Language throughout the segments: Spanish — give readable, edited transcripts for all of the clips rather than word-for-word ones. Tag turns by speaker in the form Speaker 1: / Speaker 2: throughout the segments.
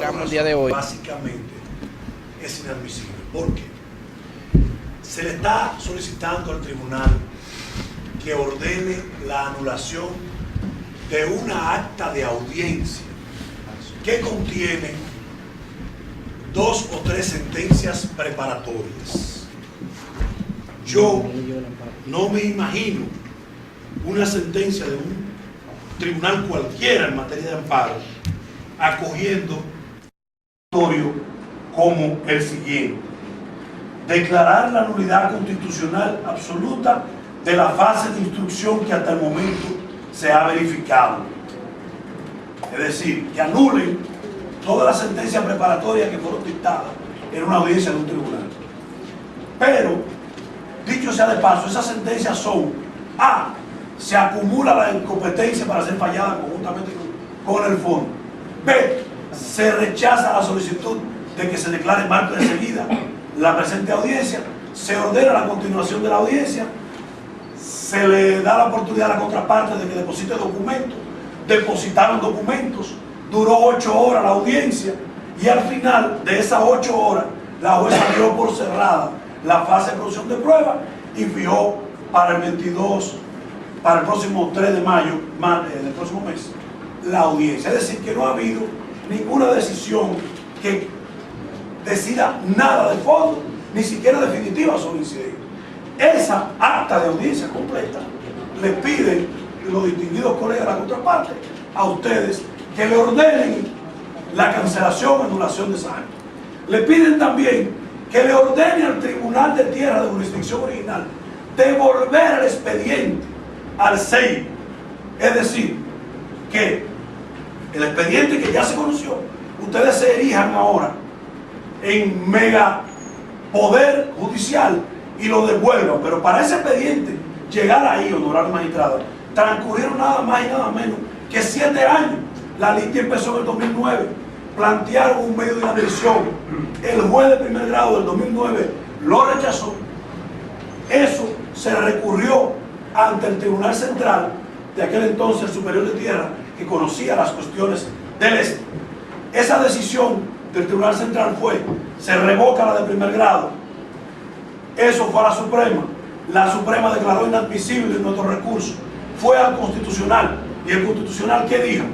Speaker 1: encontramos el día de hoy.
Speaker 2: Básicamente es inadmisible porque se le está solicitando al tribunal que ordene la anulación de una acta de audiencia que contiene 2 o 3 sentencias preparatorias. Yo no me imagino una sentencia de un tribunal cualquiera en materia de amparo acogiendo como el siguiente: declarar la nulidad constitucional absoluta de la fase de instrucción que hasta el momento se ha verificado. Es decir, que anulen todas las sentencias preparatorias que fueron dictadas en una audiencia de un tribunal. Pero, dicho sea de paso, esas sentencias son: A, se acumula la incompetencia para ser fallada conjuntamente con el fondo; B, se rechaza la solicitud de que se declare marco de seguida la presente audiencia; se ordena la continuación de la audiencia; se le da la oportunidad a la contraparte de que deposite documentos. Depositaron documentos, duró 8 horas la audiencia, y al final de esas 8 horas la jueza dio por cerrada la fase de producción de pruebas y fijó para el 22, para el próximo 3 de mayo del próximo mes, la audiencia. Es decir, que no ha habido ninguna decisión que decida nada de fondo, ni siquiera definitiva sobre el incidente. Esa acta de audiencia completa le piden los distinguidos colegas de la contraparte a ustedes que le ordenen la cancelación o anulación de esa acta. Le piden también que le ordene al Tribunal de Tierra de jurisdicción original devolver el expediente al CEIBO. Es decir, que el expediente que ya se conoció, ustedes se erijan ahora en mega poder judicial y lo devuelvan. Pero para ese expediente llegar ahí, honorable magistrado, transcurrieron nada más y nada menos que 7 años. La litis empezó en el 2009. Plantearon un medio de inadmisión. El juez de primer grado del 2009 lo rechazó. Eso se recurrió ante el Tribunal Central de aquel entonces, el Superior de Tierra, que conocía las cuestiones del este. Esa decisión del Tribunal Central fue: se revoca la de primer grado. Eso fue a la Suprema. La Suprema declaró inadmisible nuestro recurso. Fue al Constitucional. ¿Y el Constitucional qué dijo?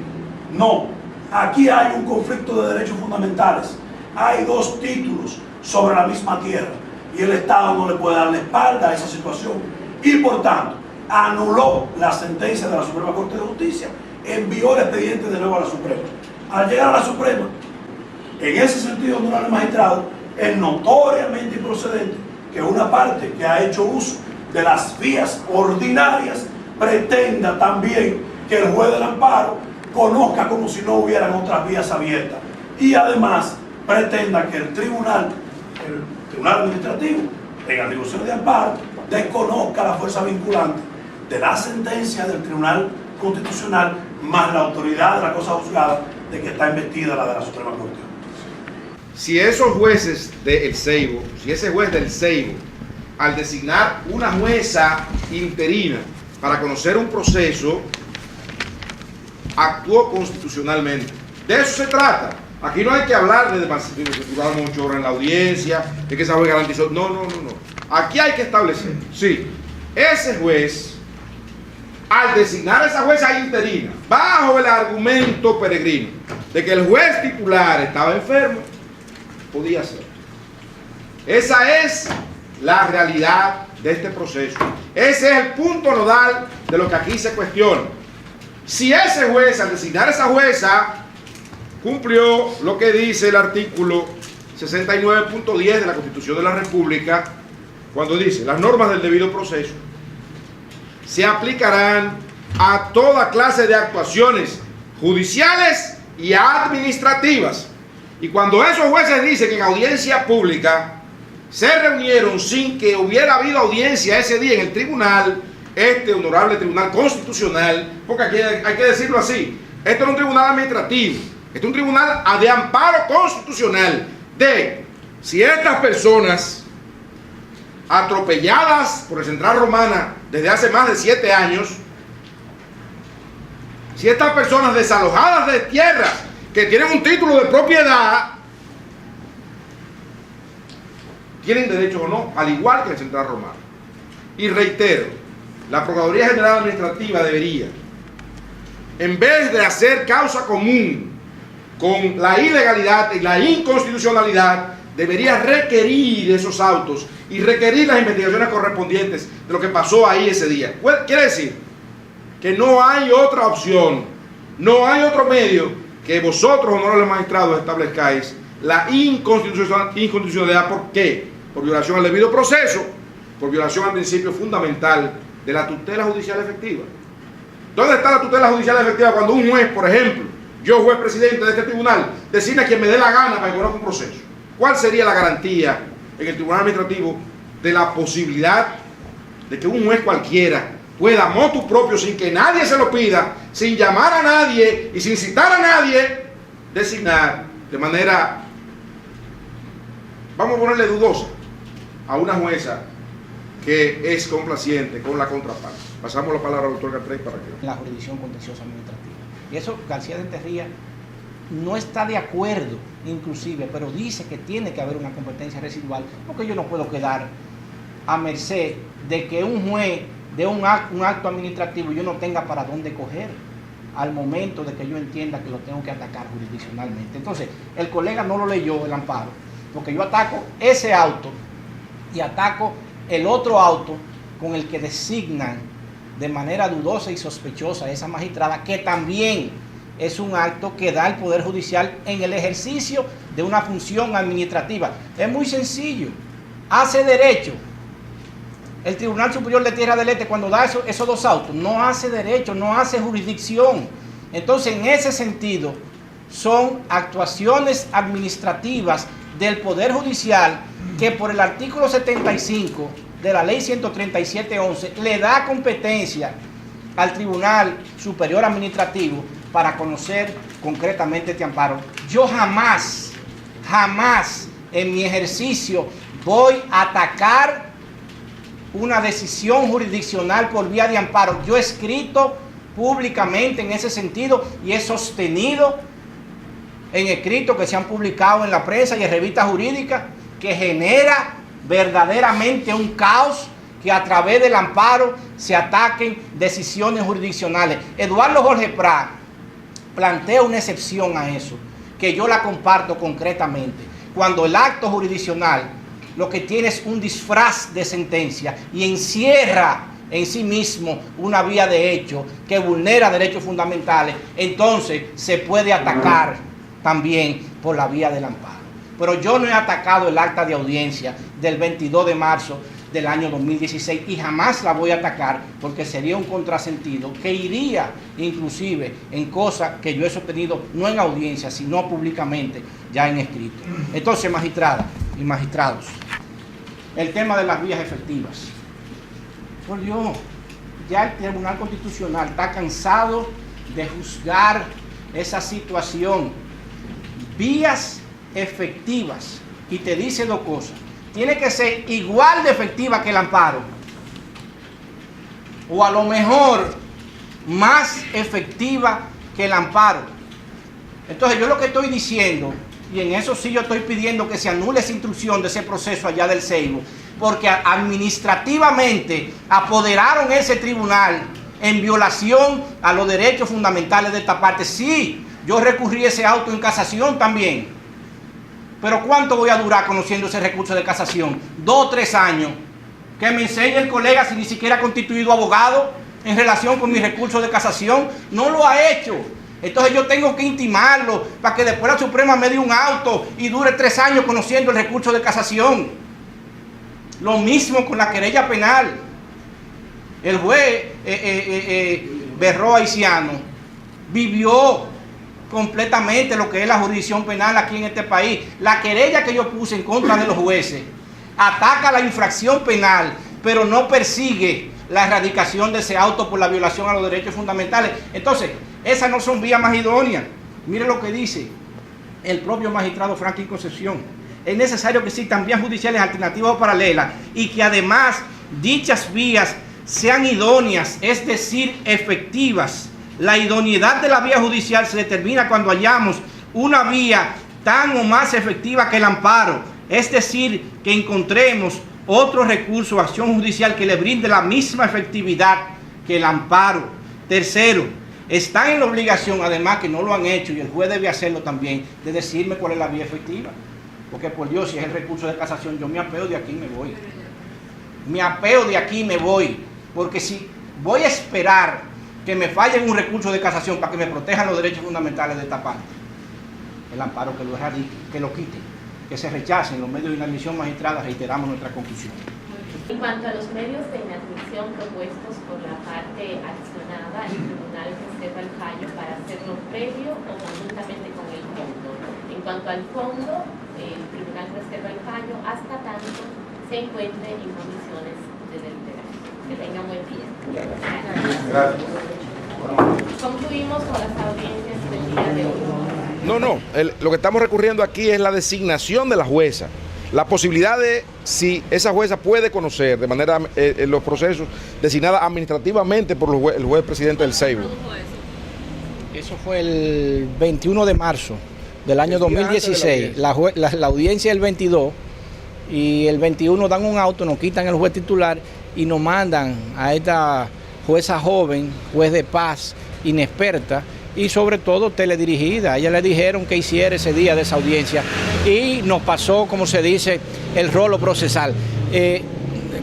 Speaker 2: No, aquí hay un conflicto de derechos fundamentales. Hay 2 títulos sobre la misma tierra y el Estado no le puede dar la espalda a esa situación. Y por tanto, anuló la sentencia de la Suprema Corte de Justicia, envió el expediente de nuevo a la Suprema. Al llegar a la Suprema, en ese sentido, honorable magistrado, es notoriamente improcedente que una parte que ha hecho uso de las vías ordinarias pretenda también que el juez del amparo conozca como si no hubieran otras vías abiertas, y además pretenda que el tribunal administrativo en atribuciones de amparo desconozca la fuerza vinculante de la sentencia del Tribunal Constitucional más la autoridad de la cosa juzgada de que está investida la de la Suprema Corte.
Speaker 3: Si esos jueces del CEIBO, si ese juez del CEIBO, al designar una jueza interina para conocer un proceso, actuó constitucionalmente. De eso se trata. Aquí no hay que hablar de durar mucho horas en la audiencia, de que esa juez garantizó. No. Aquí hay que establecer, sí, ese juez, al designar a esa jueza interina, bajo el argumento peregrino de que el juez titular estaba enfermo, podía ser. Esa es la realidad de este proceso. Ese es el punto nodal de lo que aquí se cuestiona. Si ese juez, al designar a esa jueza, cumplió lo que dice el artículo 69.10 de la Constitución de la República, cuando dice: las normas del debido proceso se aplicarán a toda clase de actuaciones judiciales y administrativas. Y cuando esos jueces dicen que en audiencia pública se reunieron sin que hubiera habido audiencia ese día en el tribunal, este honorable Tribunal Constitucional, porque aquí hay que decirlo así, este no es un tribunal administrativo, este es un tribunal de amparo constitucional, de si estas personas atropelladas por el Central Romana desde hace más de 7 años, si estas personas desalojadas de tierras que tienen un título de propiedad, tienen derechos o no, al igual que el Central Romano. Y reitero, la Procuraduría General Administrativa debería, en vez de hacer causa común con la ilegalidad y la inconstitucionalidad, debería requerir esos autos y requerir las investigaciones correspondientes de lo que pasó ahí ese día. Quiere decir que no hay otra opción, no hay otro medio que vosotros, honorables magistrados, establezcáis la inconstitucionalidad. ¿Por qué? Por violación al debido proceso, por violación al principio fundamental de la tutela judicial efectiva. ¿Dónde está la tutela judicial efectiva cuando un juez, por ejemplo, yo juez presidente de este tribunal, designa a quien me dé la gana para que conozca un proceso? ¿Cuál sería la garantía en el tribunal administrativo de la posibilidad de que un juez cualquiera pueda, motu propio, sin que nadie se lo pida, sin llamar a nadie y sin citar a nadie, designar de manera, vamos a ponerle dudosa, a una jueza que es complaciente con la contraparte? Pasamos la palabra al doctor Gartrey para que...
Speaker 1: La jurisdicción contenciosa administrativa. Y eso García de Enterría no está de acuerdo, inclusive, pero dice que tiene que haber una competencia residual, porque yo no puedo quedar a merced de que un juez de un acto administrativo yo no tenga para dónde coger al momento de que yo entienda que lo tengo que atacar jurisdiccionalmente. Entonces, el colega no lo leyó, el amparo, porque yo ataco ese auto y ataco el otro auto con el que designan de manera dudosa y sospechosa a esa magistrada, que también es un acto que da el Poder Judicial en el ejercicio de una función administrativa. Es muy sencillo, hace derecho. El Tribunal Superior de Tierra del Este, cuando da esos dos autos, no hace derecho, no hace jurisdicción. Entonces, en ese sentido, son actuaciones administrativas del Poder Judicial que por el artículo 75 de la Ley 137.11 le da competencia al Tribunal Superior Administrativo para conocer concretamente este amparo. Yo jamás en mi ejercicio voy a atacar una decisión jurisdiccional por vía de amparo. Yo he escrito públicamente en ese sentido y he sostenido en escritos que se han publicado en la prensa y en revistas jurídicas que genera verdaderamente un caos que a través del amparo se ataquen decisiones jurisdiccionales. Eduardo Jorge Prat plantea una excepción a eso, que yo la comparto concretamente. Cuando el acto jurisdiccional lo que tiene es un disfraz de sentencia y encierra en sí mismo una vía de hecho que vulnera derechos fundamentales, entonces se puede atacar también por la vía del amparo. Pero yo no he atacado el acta de audiencia del 22 de marzo del año 2016 y jamás la voy a atacar porque sería un contrasentido que iría inclusive en cosas que yo he sostenido no en audiencia sino públicamente ya en escrito. Entonces, magistradas y magistrados, el tema de las vías efectivas. Por Dios, ya el Tribunal Constitucional está cansado de juzgar esa situación. Vías efectivas, y te dice dos cosas: tiene que ser igual de efectiva que el amparo, o a lo mejor más efectiva que el amparo. Entonces yo lo que estoy diciendo, y en eso sí yo estoy pidiendo que se anule esa instrucción de ese proceso allá del Seibo, porque administrativamente apoderaron ese tribunal en violación a los derechos fundamentales de esta parte. Sí, yo recurrí ese auto en casación también. Pero ¿cuánto voy a durar conociendo ese recurso de casación? 2 o 3 años. Que me enseñe el colega si ni siquiera ha constituido abogado en relación con mi recurso de casación. No lo ha hecho. Entonces yo tengo que intimarlo para que después la Suprema me dé un auto y dure 3 años conociendo el recurso de casación. Lo mismo con la querella penal. El juez Berro Haitiano vivió completamente lo que es la jurisdicción penal aquí en este país. La querella que yo puse en contra de los jueces ataca la infracción penal, pero no persigue la erradicación de ese auto por la violación a los derechos fundamentales. Entonces, esas no son vías más idóneas. Mire lo que dice el propio magistrado Franklin Concepción. Es necesario que existan vías judiciales alternativas o paralelas y que además dichas vías sean idóneas, es decir, efectivas. La idoneidad de la vía judicial se determina cuando hallamos una vía tan o más efectiva que el amparo, es decir, que encontremos otro recurso o acción judicial que le brinde la misma efectividad que el amparo. Tercero, están en la obligación, además que no lo han hecho y el juez debe hacerlo también, de decirme cuál es la vía efectiva. Porque por Dios, si es el recurso de casación, yo me apeo de aquí y me voy. Me apeo de aquí y me voy. Porque si voy a esperar que me falle un recurso de casación para que me protejan los derechos fundamentales de esta parte, el amparo que lo erradique, que lo quite, que se rechacen los medios de inadmisión magistrada, reiteramos nuestra conclusión.
Speaker 4: En cuanto a los medios de inadmisión propuestos por la parte accionada, el tribunal reserva el fallo para hacerlo previo o conjuntamente con el fondo. En cuanto al fondo, el tribunal reserva el fallo hasta tanto se encuentre en condiciones de deliberación. Que tengan buen día.
Speaker 3: Gracias.
Speaker 4: Concluimos con las audiencias del día de hoy.
Speaker 3: No, lo que estamos recurriendo aquí es la designación de la jueza. La posibilidad de si esa jueza puede conocer de manera en los procesos designada administrativamente por el juez presidente del CEIBO.
Speaker 1: Eso fue el 21 de marzo del año 2016. La audiencia el 22 y el 21 dan un auto, nos quitan el juez titular y nos mandan a esta jueza joven, juez de paz, inexperta, y sobre todo teledirigida. A ella le dijeron que hiciera ese día de esa audiencia y nos pasó, como se dice, el rolo procesal.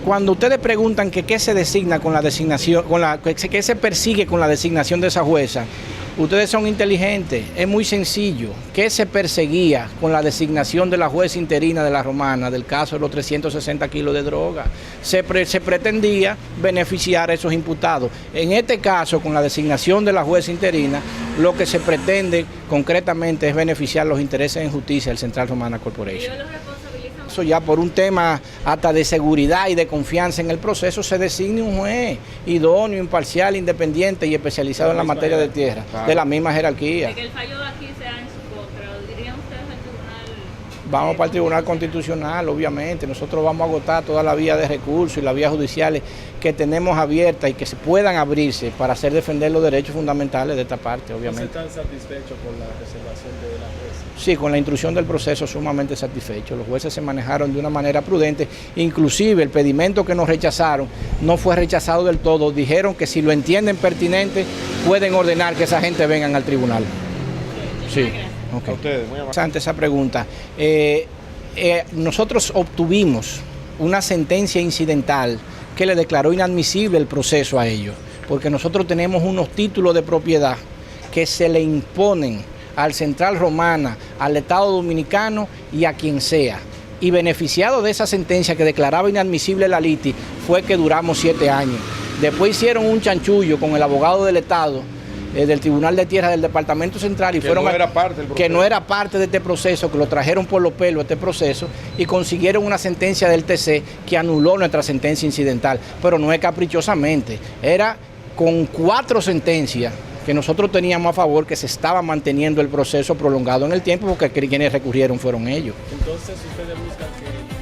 Speaker 1: Cuando ustedes preguntan que qué se designa con la designación, qué se persigue con la designación de esa jueza, ustedes son inteligentes, es muy sencillo. ¿Qué se perseguía con la designación de la jueza interina de la Romana del caso de los 360 kilos de droga? Se pretendía beneficiar a esos imputados. En este caso, con la designación de la jueza interina, lo que se pretende concretamente es beneficiar los intereses en justicia del Central Romana Corporation. Eso ya por un tema hasta de seguridad y de confianza en el proceso se designe un juez idóneo, imparcial, independiente y especializado en la materia de tierra, de la misma jerarquía.
Speaker 5: De que el fallo de aquí sea en su contra, ¿lo dirían ustedes al tribunal?
Speaker 1: Vamos para el Tribunal Constitucional, obviamente. Nosotros vamos a agotar toda la vía de recursos y las vías judiciales que tenemos abiertas y que se puedan abrirse para hacer defender los derechos fundamentales de esta parte, obviamente.
Speaker 6: ¿Están satisfechos con la reservación de la jueza?
Speaker 1: Sí, con la instrucción del proceso sumamente satisfechos. Los jueces se manejaron de una manera prudente. Inclusive el pedimento que nos rechazaron no fue rechazado del todo. Dijeron que si lo entienden pertinente pueden ordenar que esa gente vengan al tribunal. Sí. Okay.
Speaker 3: A ustedes, muy amable.
Speaker 1: Ante esa pregunta, nosotros obtuvimos una sentencia incidental que le declaró inadmisible el proceso a ellos, porque nosotros tenemos unos títulos de propiedad que se le imponen al Central Romana, al Estado Dominicano y a quien sea. Y beneficiado de esa sentencia que declaraba inadmisible la liti fue que duramos 7 años. Después hicieron un chanchullo con el abogado del Estado, del Tribunal de Tierra del Departamento Central y
Speaker 3: que no era parte del proceso.
Speaker 1: Que no era parte de este proceso, que lo trajeron por los pelos este proceso y consiguieron una sentencia del TC que anuló nuestra sentencia incidental, pero no es caprichosamente, era con 4 sentencias que nosotros teníamos a favor que se estaba manteniendo el proceso prolongado en el tiempo porque quienes recurrieron fueron ellos.
Speaker 6: Entonces ustedes buscan que